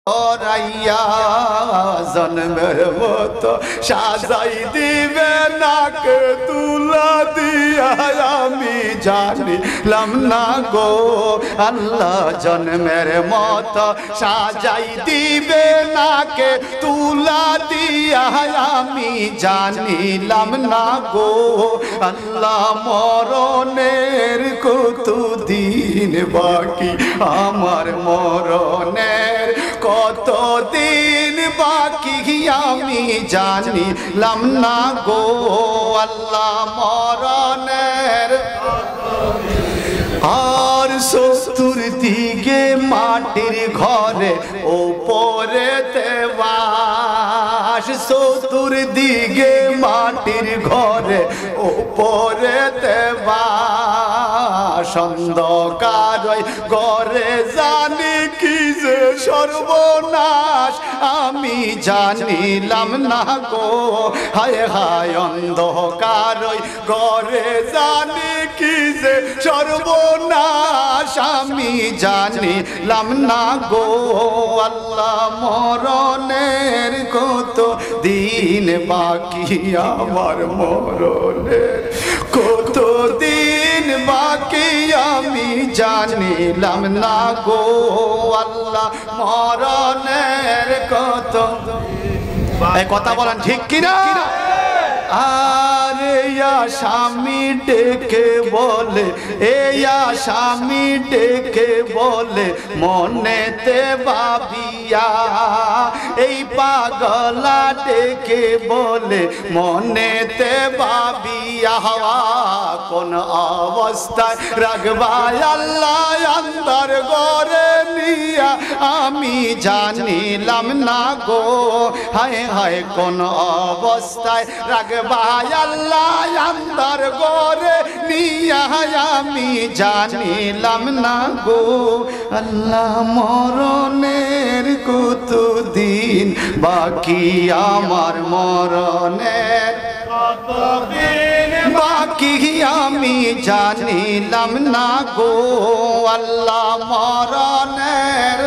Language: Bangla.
রাইয়া জন্মের মতো সাজাই দিবে নাকে তুলা দিয়া আমি জানিলাম না গো আল্লাহ জন্মের মতো সাজাই দিবে নাকে তুলা দিয়া আমি জানিলাম না গো আল্লাহ মরণের কতদিন বাকি আমার মরণের কতদিন বাকি আমি জানিলাম না গো আল্লাহ মরণের আর চতুর্দিকে মাটির ঘরে ওপরেতে বাস চতুর্দিকে মাটির ঘরে ওপরেতে বাস অন্ধকার ঘরে জানি কি যে সর্বনাশ আমি জানিলাম না গো হায় হায় অন্ধকার ঘরে জানি কি যে সর্বনাশ আমি জানিলাম না গো আল্লাহ মরণের কত দিন বাকি আমার মরণের কত দিন বাকি আমি জানিলাম না গো আল্লাহ মরণের কত এই কথা বলেন ঠিক কিনা আরে স্বামী ডেকে বলে স্বামী ডেকে বলে মনেতে ভাবিয়া এই পাগলা ডেকে বলে মনেতে ভাবিয়া কোন অবস্থায় রাখবাই আল্লাহ আন্দার ঘরে নিয়া আমি জানিলাম না গো হায় হায় কোন অবস্থায় রাখবাই আল্লাহ আন্দার ঘরে নিয়া আমি জানিলাম না গো আল্লাহ মরণের কত দিন বাকি আমার মরণের কতদিন বাকি আমি জানিলাম না গো আল্লাহ মরণের